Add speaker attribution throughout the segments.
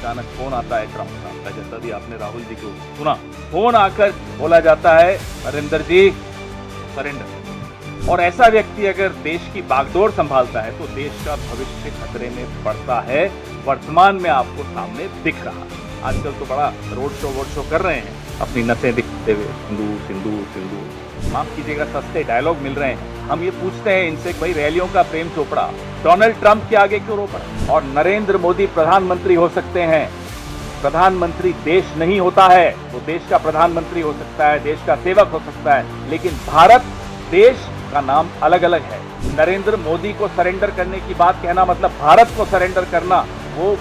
Speaker 1: अचानक फोन आता है ट्रंप साहब का, जैसा भी आपने राहुल जी को सुना। फोन आकर बोला जाता है नरेंद्र जी सरेंडर। और ऐसा व्यक्ति अगर देश की बागडोर संभालता है तो देश का भविष्य खतरे में पड़ता है, वर्तमान में आपको सामने दिख रहा है। आजकल तो बड़ा रोड शो कर रहे हैं, अपनी नसें दिखते हुए सिंदूर सिंदूर सिंदूर, माफ कीजिएगा सस्ते डायलॉग मिल रहे हैं। हम ये पूछते हैं इनसे भाई रैलियों का प्रेम चोपड़ा डोनाल्ड ट्रंप के आगे क्यों रो पड़ा? और नरेंद्र मोदी प्रधानमंत्री हो सकते हैं, प्रधानमंत्री देश नहीं होता है, वो देश का प्रधानमंत्री हो सकता है, देश का सेवक हो सकता है, लेकिन भारत देश का नाम अलग अलग है। नरेंद्र मोदी को सरेंडर करने की बात कहना मतलब भारत को सरेंडर करना। वो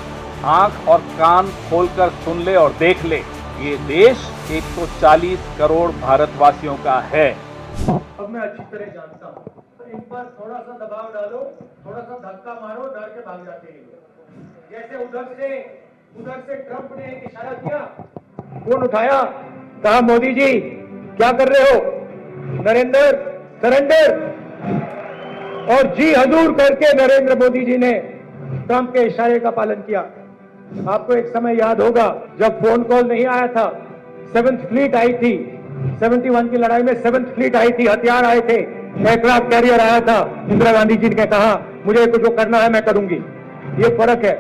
Speaker 1: आंख और कान खोलकर सुन ले और देख ले, ये देश 140 करोड़ भारतवासियों का है।
Speaker 2: अब मैं अच्छी तरह जानता हूँ, तो इन पर थोड़ा सा दबाव डालो, थोड़ा सा धक्का मारो, डर के भाग जाते हैं। जैसे उधर से ट्रंप ने एक इशारा किया, फोन उठाया, कहा मोदी जी क्या कर रहे हो? नरेंद्र सरेंडर। और जी हजूर करके नरेंद्र मोदी जी ने ट्रंप के इशारे का पालन किया। आपको एक समय याद होगा जब फोन कॉल नहीं आया था, 7th फ्लीट आई थी, 71 की लड़ाई में 7th फ्लीट आई थी, हथियार आए थे, एयरक्राफ्ट कैरियर आया था। इंदिरा गांधी जी ने कहा मुझे तो जो करना है मैं करूंगी। ये फर्क है,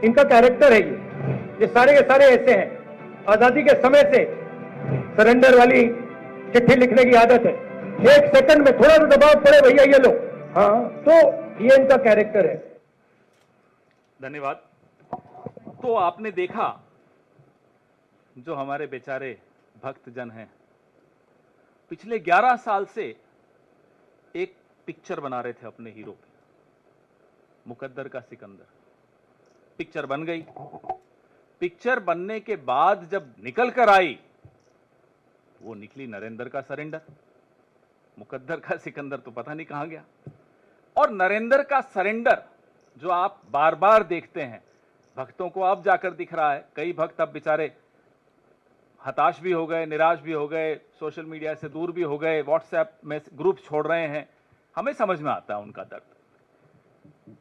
Speaker 2: इनका कैरेक्टर है। ये सारे के सारे ऐसे हैं। आजादी के समय से सरेंडर वाली चिट्ठी लिखने की आदत है, 1 सेकंड में थोड़ा सा दबाव पड़े भैया ये लो, हाँ, तो ये इनका कैरेक्टर है।
Speaker 1: धन्यवाद। तो आपने देखा जो हमारे बेचारे भक्तजन हैं पिछले 11 साल से एक पिक्चर बना रहे थे अपने हीरो पे, मुकद्दर का सिकंदर। पिक्चर बन गई, पिक्चर बनने के बाद जब निकल कर आई वो निकली नरेंद्र का सरेंडर। मुकद्दर का सिकंदर तो पता नहीं कहां गया। और नरेंद्र का सरेंडर जो आप बार बार देखते हैं, भक्तों को अब जाकर दिख रहा है। कई भक्त अब बेचारे हताश भी हो गए, निराश भी हो गए, सोशल मीडिया से दूर भी हो गए, व्हाट्सएप में ग्रुप छोड़ रहे हैं। हमें समझ में आता है उनका दर्द।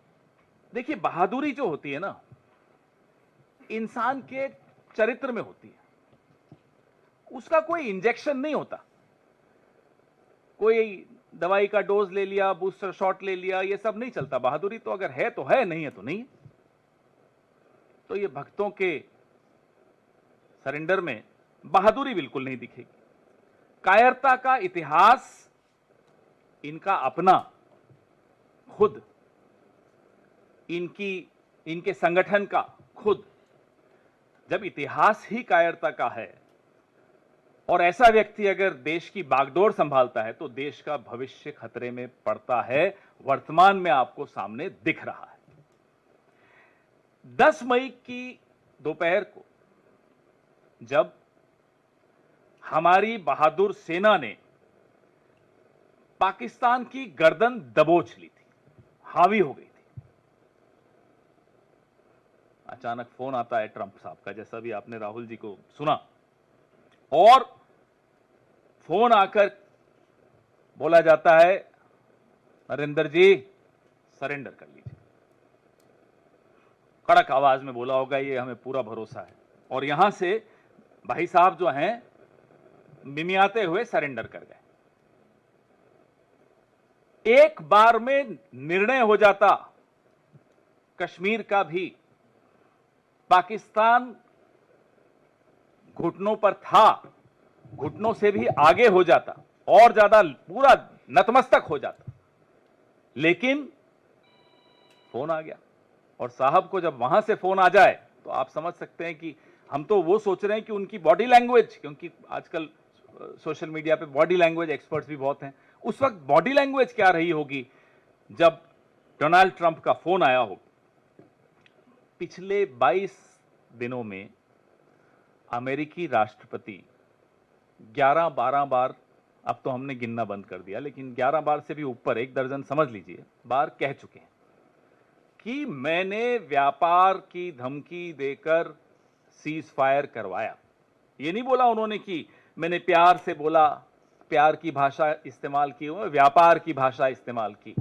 Speaker 1: देखिए बहादुरी जो होती है ना, इंसान के चरित्र में होती है, उसका कोई इंजेक्शन नहीं होता। कोई दवाई का डोज ले लिया, बूस्टर शॉट ले लिया, ये सब नहीं चलता। बहादुरी तो अगर है तो है, नहीं है तो नहीं है। तो ये भक्तों के सरेंडर में बहादुरी बिल्कुल नहीं दिखेगी। कायरता का इतिहास इनका अपना, खुद इनके संगठन का खुद। जब इतिहास ही कायरता का है और ऐसा व्यक्ति अगर देश की बागडोर संभालता है तो देश का भविष्य खतरे में पड़ता है, वर्तमान में आपको सामने दिख रहा है। 10 मई की दोपहर को जब हमारी बहादुर सेना ने पाकिस्तान की गर्दन दबोच ली थी, हावी हो गई थी, अचानक फोन आता है ट्रंप साहब का, जैसा भी आपने राहुल जी को सुना। और फोन आकर बोला जाता है नरेंद्र जी सरेंडर कर लीजिए। कड़क आवाज में बोला होगा, ये हमें पूरा भरोसा है। और यहां से भाई साहब जो हैं मिमियाते हुए सरेंडर कर गए। एक बार में निर्णय हो जाता कश्मीर का भी। पाकिस्तान घुटनों पर था, घुटनों से भी आगे हो जाता और ज्यादा पूरा नतमस्तक हो जाता, लेकिन फोन आ गया। और साहब को जब वहां से फोन आ जाए तो आप समझ सकते हैं कि हम तो वो सोच रहे हैं कि उनकी बॉडी लैंग्वेज, क्योंकि आजकल सोशल मीडिया पे बॉडी लैंग्वेज एक्सपर्ट्स भी बहुत हैं, उस वक्त बॉडी लैंग्वेज क्या रही होगी जब डोनाल्ड ट्रंप का फोन आया हो। पिछले 22 दिनों में अमेरिकी राष्ट्रपति 11-12 बार, अब तो हमने गिनना बंद कर दिया, लेकिन 11 बार से भी ऊपर, 1 दर्जन समझ लीजिए बार कह चुके हैं कि मैंने व्यापार की धमकी देकर सीज फायर करवाया। ये नहीं बोला उन्होंने कि मैंने प्यार से बोला, प्यार की भाषा इस्तेमाल की, व्यापार की भाषा इस्तेमाल की।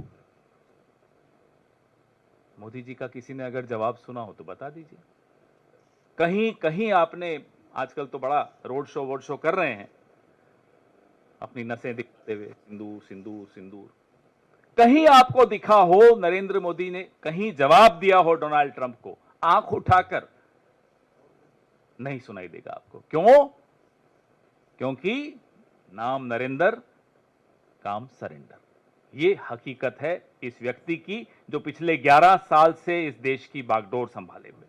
Speaker 1: मोदी जी का किसी ने अगर जवाब सुना हो तो बता दीजिए। कहीं कहीं आपने, आजकल तो बड़ा रोड शो कर रहे हैं, अपनी नसें दिखाते हुए सिंदूर सिंदूर सिंदूर, कहीं आपको दिखा हो नरेंद्र मोदी ने कहीं जवाब दिया हो डोनाल्ड ट्रंप को? आंख उठाकर नहीं सुनाई देगा आपको। क्यों? क्योंकि नाम नरेंद्र, काम सरेंडर। ये हकीकत है इस व्यक्ति की जो पिछले 11 साल से इस देश की बागडोर संभाले हुए।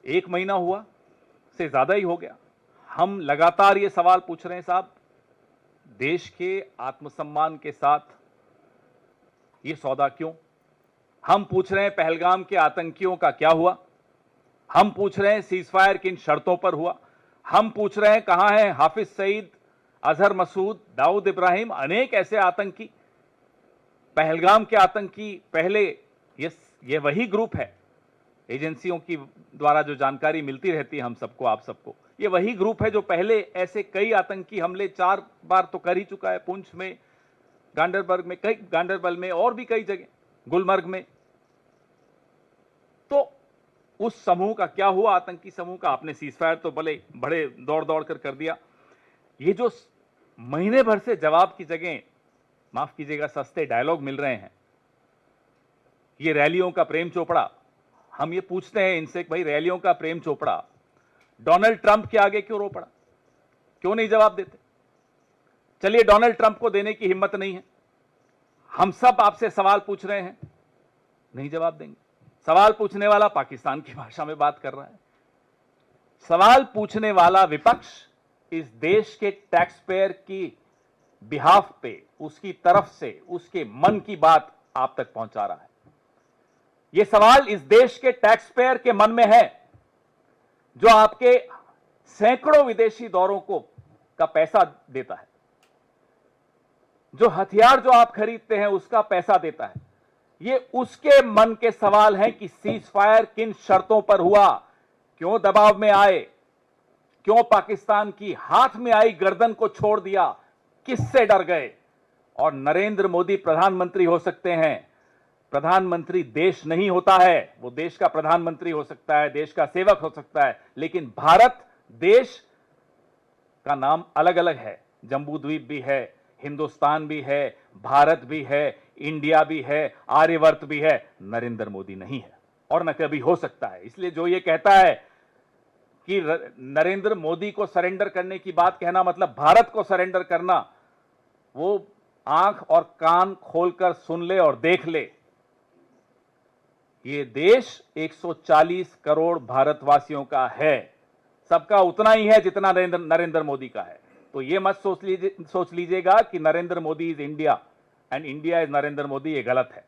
Speaker 1: 1 महीना हुआ से ज्यादा ही हो गया, हम लगातार ये सवाल पूछ रहे हैं साहब, देश के आत्मसम्मान के साथ ये सौदा क्यों? हम पूछ रहे हैं पहलगाम के आतंकियों का क्या हुआ? हम पूछ रहे हैं सीजफायर किन शर्तों पर हुआ? हम पूछ रहे हैं कहां है हाफिज सईद, अजहर मसूद, दाऊद इब्राहिम, अनेक ऐसे आतंकी, पहलगाम के आतंकी पहले, ये वही ग्रुप है, एजेंसियों की द्वारा जो जानकारी मिलती रहती है हम सबको, आप सबको, ये वही ग्रुप है जो पहले ऐसे कई आतंकी हमले 4 बार तो कर ही चुका है, पुंछ में, गांडरबल में और भी कई जगह, गुलमर्ग में। तो उस समूह का क्या हुआ? आतंकी समूह का आपने सीजफायर तो बड़े दौड़ दौड़ कर दिया। ये जो महीने भर से जवाब की जगह, माफ कीजिएगा, सस्ते डायलॉग मिल रहे हैं, ये रैलियों का प्रेम चोपड़ा, हम ये पूछते हैं इनसे कि भाई रैलियों का प्रेम चोपड़ा डोनाल्ड ट्रंप के आगे क्यों रो पड़ा? क्यों नहीं जवाब देते? चलिए, डोनाल्ड ट्रंप को देने की हिम्मत नहीं है, हम सब आपसे सवाल पूछ रहे हैं, नहीं जवाब देंगे। सवाल पूछने वाला पाकिस्तान की भाषा में बात कर रहा है, सवाल पूछने वाला विपक्ष इस देश के टैक्स पेयर की बिहाफ पे, उसकी तरफ से, उसके मन की बात आप तक पहुंचा रहा है। यह सवाल इस देश के टैक्स पेयर के मन में है, जो आपके सैकड़ों विदेशी दौरों का पैसा देता है, जो हथियार जो आप खरीदते हैं उसका पैसा देता है। ये उसके मन के सवाल हैं कि सीज फायर किन शर्तों पर हुआ, क्यों दबाव में आए, क्यों पाकिस्तान की हाथ में आई गर्दन को छोड़ दिया, किससे डर गए? और नरेंद्र मोदी प्रधानमंत्री हो सकते हैं, प्रधानमंत्री देश नहीं होता है, वो देश का प्रधानमंत्री हो सकता है, देश का सेवक हो सकता है, लेकिन भारत देश का नाम अलग अलग है। जम्बू द्वीप भी है, हिंदुस्तान भी है, भारत भी है, इंडिया भी है, आर्यवर्त भी है, नरेंद्र मोदी नहीं है और न कभी हो सकता है। इसलिए जो ये कहता है कि नरेंद्र मोदी को सरेंडर करने की बात कहना मतलब भारत को सरेंडर करना, वो आंख और कान खोलकर सुन ले और देख ले। ये देश 140 करोड़ भारतवासियों का है, सबका उतना ही है जितना नरेंद्र मोदी का है। तो ये मत सोच लीजिएगा कि Narendra Modi is India and India is Narendra Modi, ये गलत है।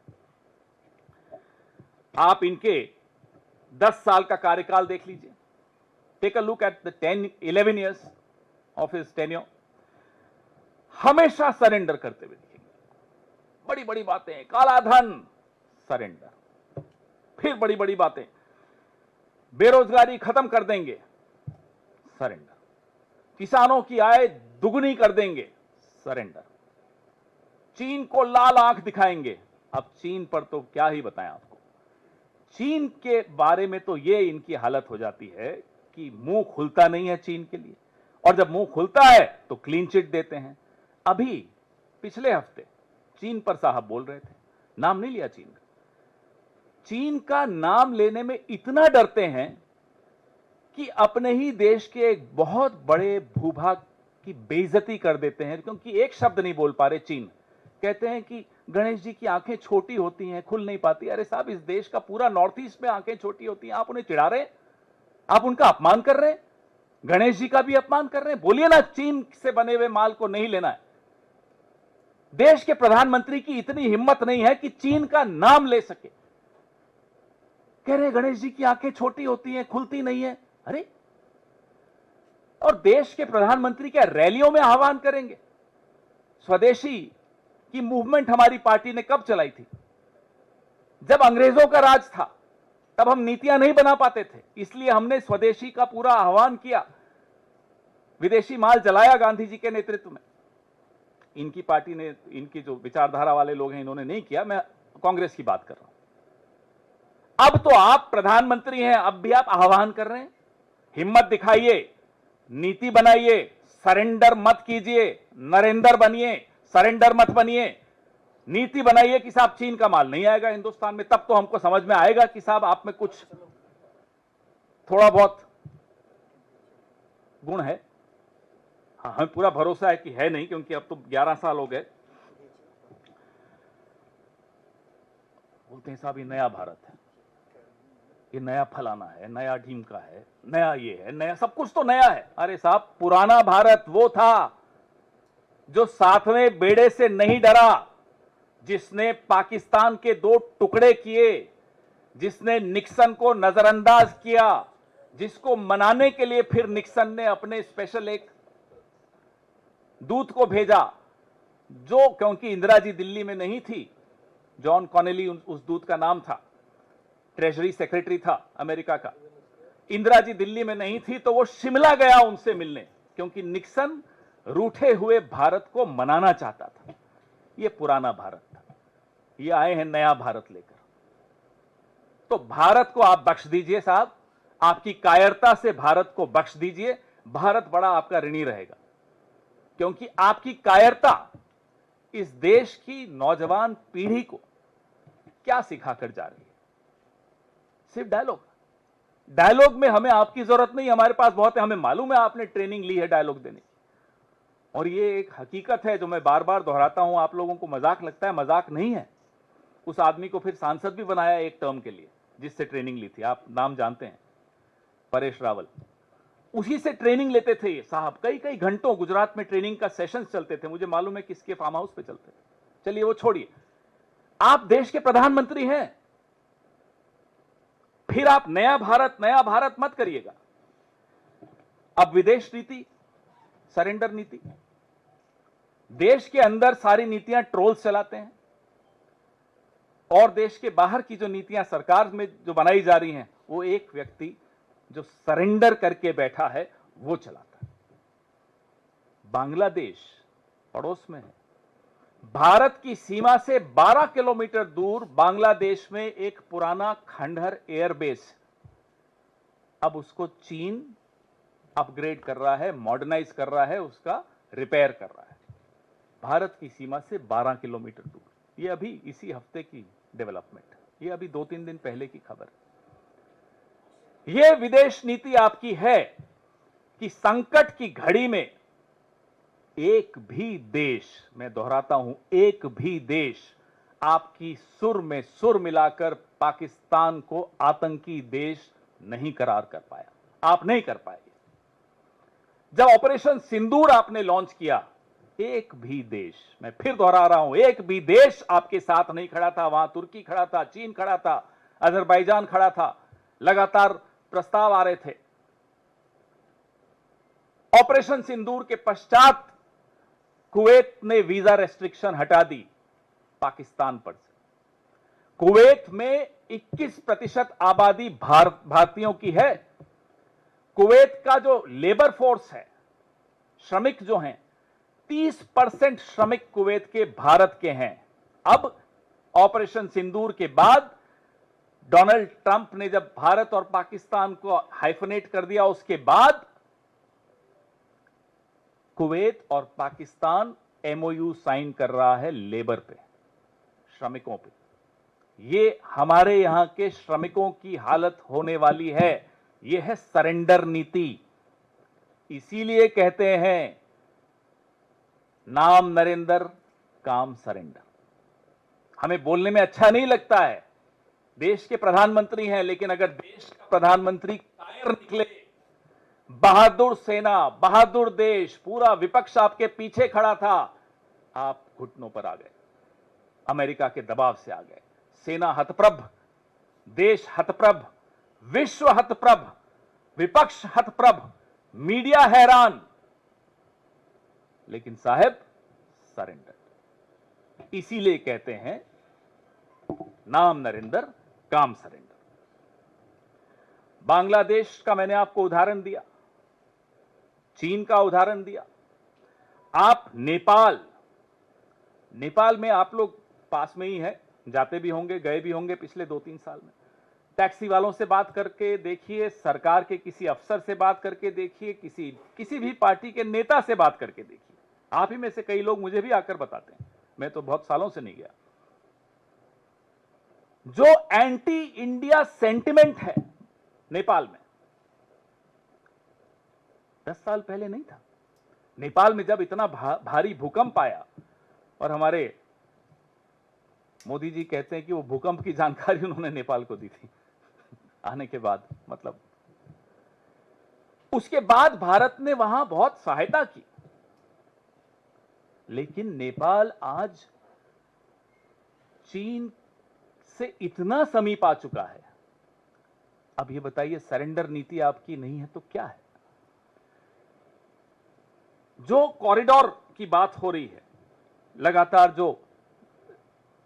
Speaker 1: आप इनके 10 साल का कार्यकाल देख लीजिए, take a look at the 11 years of his tenure. हमेशा सरेंडर करते हुए दिखेंगे, बड़ी बड़ी बातें, काला धन सरेंडर, फिर बड़ी बड़ी बातें, बेरोजगारी खत्म कर देंगे सरेंडर, किसानों की आय दुगुनी कर देंगे सरेंडर, चीन को लाल आंख दिखाएंगे। अब चीन पर तो क्या ही बताएं आपको, चीन के बारे में तो ये इनकी हालत हो जाती है कि मुंह खुलता नहीं है चीन के लिए, और जब मुंह खुलता है तो क्लीन चिट देते हैं। अभी पिछले हफ्ते चीन पर साहब बोल रहे थे, नाम नहीं लिया चीन का, चीन का नाम लेने में इतना डरते हैं कि अपने ही देश के एक बहुत बड़े भूभाग की बेइज्जती कर देते हैं, क्योंकि एक शब्द नहीं बोल पा रहे चीन। कहते हैं कि गणेश जी की आंखें छोटी होती हैं, खुल नहीं पाती। अरे साहब, इस देश का पूरा नॉर्थ ईस्ट में आंखें छोटी होती हैं, आप उन्हें चिढ़ा रहे हैं, आप उनका अपमान कर रहे हैं, गणेश जी का भी अपमान कर रहे हैं। बोलिए ना, चीन से बने हुए माल को नहीं लेना है। देश के प्रधानमंत्री की इतनी हिम्मत नहीं है कि चीन का नाम ले सके, कह रहे गणेश जी की आंखें छोटी होती हैं, खुलती नहीं है। अरे, और देश के प्रधानमंत्री क्या रैलियों में आह्वान करेंगे? स्वदेशी की मूवमेंट हमारी पार्टी ने कब चलाई थी? जब अंग्रेजों का राज था, तब हम नीतियां नहीं बना पाते थे, इसलिए हमने स्वदेशी का पूरा आह्वान किया, विदेशी माल जलाया गांधी जी के नेतृत्व में। इनकी पार्टी ने, इनकी जो विचारधारा वाले लोग हैं, इन्होंने नहीं किया। मैं कांग्रेस की बात कर रहा हूं। अब तो आप प्रधानमंत्री हैं, अब भी आप आह्वान कर रहे हैं, हिम्मत दिखाइए, नीति बनाइए, सरेंडर मत कीजिए, नरेंद्र बनिए, सरेंडर मत बनिए, नीति बनाइए कि साहब चीन का माल नहीं आएगा हिंदुस्तान में, तब तो हमको समझ में आएगा कि साहब आप में कुछ थोड़ा बहुत गुण है। हाँ, हमें पूरा भरोसा है कि है नहीं, क्योंकि अब तो 11 साल हो गए। बोलते हैं साहब ये नया भारत है, ये नया फलाना है, नया ढीमका है, नया ये है, नया सब कुछ तो नया है। अरे साहब, पुराना भारत वो था जो सातवें बेड़े से नहीं डरा, जिसने पाकिस्तान के 2 टुकड़े किए, जिसने निक्सन को नजरअंदाज किया, जिसको मनाने के लिए फिर निक्सन ने अपने स्पेशल एक दूत को भेजा, जो क्योंकि इंदिरा जी दिल्ली में नहीं थी, जॉन कॉनेली उस दूत का नाम था, ट्रेजरी सेक्रेटरी था अमेरिका का। इंदिरा जी दिल्ली में नहीं थी तो वो शिमला गया उनसे मिलने, क्योंकि निक्सन रूठे हुए भारत को मनाना चाहता था। ये पुराना भारत था, ये आए हैं नया भारत लेकर। तो भारत को आप बख्श दीजिए साहब, आपकी कायरता से भारत को बख्श दीजिए, भारत बड़ा आपका ऋणी रहेगा। क्योंकि आपकी कायरता इस देश की नौजवान पीढ़ी को क्या सिखाकर जा रही है? सिर्फ डायलॉग में हमें आपकी जरूरत नहीं, हमारे पास बहुत है, हमें मालूम है आपने ट्रेनिंग ली है डायलॉग देने की। और ये एक हकीकत है जो मैं बार बार दोहराता हूं, आप लोगों को मजाक लगता है, मजाक नहीं है। उस आदमी को फिर सांसद भी बनाया एक टर्म के लिए, जिससे ट्रेनिंग ली थी, आप नाम जानते हैं, परेश रावल। उसी से ट्रेनिंग लेते थे ये साहब, कई कई घंटों गुजरात में ट्रेनिंग का सेशंस चलते थे, मुझे मालूम है किसके फार्म हाउस पे चलते थे। चलिए वो छोड़िए, आप देश के प्रधानमंत्री हैं, फिर आप नया भारत मत करिएगा। अब विदेश नीति, सरेंडर नीति, देश के अंदर सारी नीतियां ट्रोल्स चलाते हैं, और देश के बाहर की जो नीतियां सरकार में जो बनाई जा रही हैं, वो एक व्यक्ति जो सरेंडर करके बैठा है वो चलाता है। बांग्लादेश पड़ोस में है, भारत की सीमा से 12 किलोमीटर दूर बांग्लादेश में एक पुराना खंडहर एयरबेस, अब उसको चीन अपग्रेड कर रहा है, मॉडर्नाइज कर रहा है, उसका रिपेयर कर रहा है, भारत की सीमा से 12 किलोमीटर दूर। ये अभी इसी हफ्ते की डेवलपमेंट, ये अभी 2-3 दिन पहले की खबर। ये विदेश नीति आपकी है कि संकट की घड़ी में एक भी देश, मैं दोहराता हूं, एक भी देश आपकी सुर में सुर मिलाकर पाकिस्तान को आतंकी देश नहीं करार कर पाया। आप नहीं कर पाए। जब ऑपरेशन सिंदूर आपने लॉन्च किया, एक भी देश, मैं फिर दोहरा रहा हूं, एक भी देश आपके साथ नहीं खड़ा था। वहां तुर्की खड़ा था, चीन खड़ा था, अजरबैजान खड़ा था, लगातार प्रस्ताव आ रहे थे। ऑपरेशन सिंदूर के पश्चात कुवैत ने वीजा रेस्ट्रिक्शन हटा दी पाकिस्तान पर से। कुवैत में 21% आबादी भारतीयों की है। कुवैत का जो लेबर फोर्स है, श्रमिक जो हैं, 30% श्रमिक कुवैत के भारत के हैं। अब ऑपरेशन सिंदूर के बाद डोनाल्ड ट्रंप ने जब भारत और पाकिस्तान को हाइफनेट कर दिया, उसके बाद कुवैत और पाकिस्तान एमओयू साइन कर रहा है लेबर पे, श्रमिकों पे। ये हमारे यहां के श्रमिकों की हालत होने वाली है। यह है सरेंडर नीति। इसीलिए कहते हैं नाम नरेंद्र, काम सरेंडर। हमें बोलने में अच्छा नहीं लगता है, देश के प्रधानमंत्री हैं, लेकिन अगर देश का प्रधानमंत्री कायर निकले, बहादुर सेना, बहादुर देश, पूरा विपक्ष आपके पीछे खड़ा था, आप घुटनों पर आ गए, अमेरिका के दबाव से आ गए। सेना हतप्रभ, देश हतप्रभ, विश्व हतप्रभ, विपक्ष हतप्रभ, मीडिया हैरान, लेकिन साहब सरेंडर। इसीलिए कहते हैं नाम नरेंद्र, काम सरेंडर। बांग्लादेश का मैंने आपको उदाहरण दिया, चीन का उदाहरण दिया। आप नेपाल में आप लोग पास में ही है, जाते भी होंगे, गए भी होंगे पिछले 2-3 साल में। टैक्सी वालों से बात करके देखिए, सरकार के किसी अफसर से बात करके देखिए, किसी भी पार्टी के नेता से बात करके देखिए। आप ही में से कई लोग मुझे भी आकर बताते हैं, मैं तो बहुत सालों से नहीं गया। जो एंटी इंडिया सेंटिमेंट है नेपाल में, 10 साल पहले नहीं था। नेपाल में जब इतना भारी भूकंप आया, और हमारे मोदी जी कहते हैं कि वो भूकंप की जानकारी उन्होंने नेपाल को दी थी आने के बाद, मतलब उसके बाद भारत ने वहां बहुत सहायता की। लेकिन नेपाल आज चीन से इतना समीप आ चुका है। अब ये बताइए, सरेंडर नीति आपकी नहीं है तो क्या है? जो कॉरिडोर की बात हो रही है, लगातार जो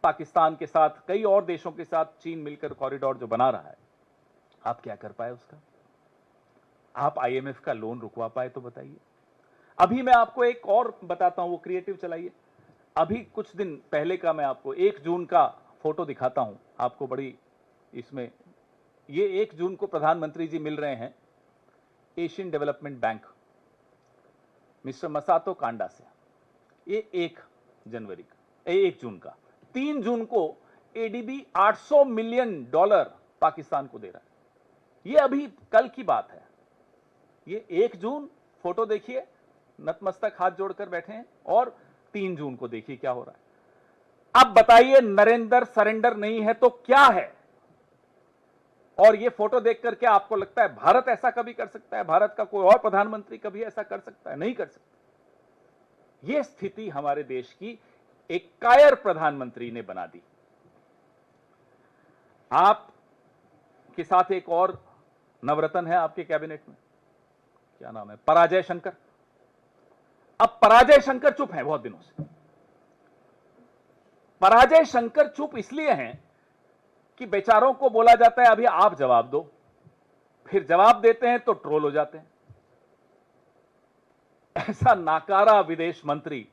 Speaker 1: पाकिस्तान के साथ, कई और देशों के साथ चीन मिलकर कॉरिडोर जो बना रहा है, आप क्या कर पाए उसका? आप आईएमएफ का लोन रुकवा पाए तो बताइए। अभी मैं आपको एक और बताता हूं, वो क्रिएटिव चलाइए। अभी कुछ दिन पहले का मैं आपको 1 जून का फोटो दिखाता हूं आपको, बड़ी इसमें, ये 1 जून को प्रधानमंत्री जी मिल रहे हैं Asian development bank mister Masato Kanda से। ये 1 जनवरी का, 1 जून का। 3 जून को एडीबी $800 मिलियन पाकिस्तान को दे रहा है। ये अभी कल की बात है। ये 1 जून फोटो देखिए, नतमस्तक हाथ जोड़कर बैठे हैं, और 3 जून को देखिए क्या हो रहा है। अब बताइए, नरेंद्र सरेंडर नहीं है तो क्या है? और ये फोटो देख करके आपको लगता है भारत ऐसा कभी कर सकता है? भारत का कोई और प्रधानमंत्री कभी ऐसा कर सकता है? नहीं कर सकता। ये स्थिति हमारे देश की एक कायर प्रधानमंत्री ने बना दी। आप के साथ एक और नवरत्न है आपके कैबिनेट में, क्या नाम है, पराजय शंकर। अब पराजय शंकर चुप हैं बहुत दिनों से। पराजय शंकर चुप इसलिए हैं कि बेचारों को बोला जाता है अभी आप जवाब दो, फिर जवाब देते हैं तो ट्रोल हो जाते हैं। ऐसा नाकारा विदेश मंत्री,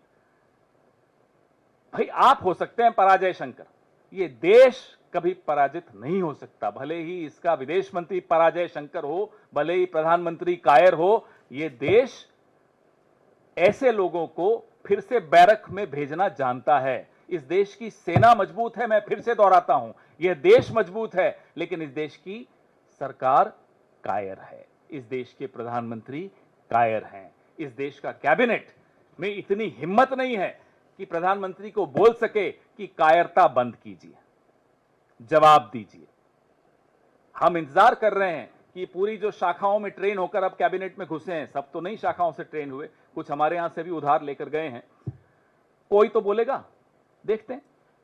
Speaker 1: भाई आप हो सकते हैं पराजय शंकर, ये देश कभी पराजित नहीं हो सकता। भले ही इसका विदेश मंत्री पराजय शंकर हो, भले ही प्रधानमंत्री कायर हो, ये देश ऐसे लोगों को फिर से बैरक में भेजना जानता है। इस देश की सेना मजबूत है, मैं फिर से दोहराता हूं, यह देश मजबूत है, लेकिन इस देश की सरकार कायर है, इस देश के प्रधानमंत्री कायर हैं, इस देश का कैबिनेट में इतनी हिम्मत नहीं है कि प्रधानमंत्री को बोल सके कि कायरता बंद कीजिए, जवाब दीजिए। हम इंतजार कर रहे हैं कि पूरी जो शाखाओं में ट्रेन होकर अब कैबिनेट में घुसे हैं, सब तो नहीं शाखाओं से ट्रेन हुए, कुछ हमारे यहां से भी उधार लेकर गए हैं, कोई तो बोलेगा, देखते हैं।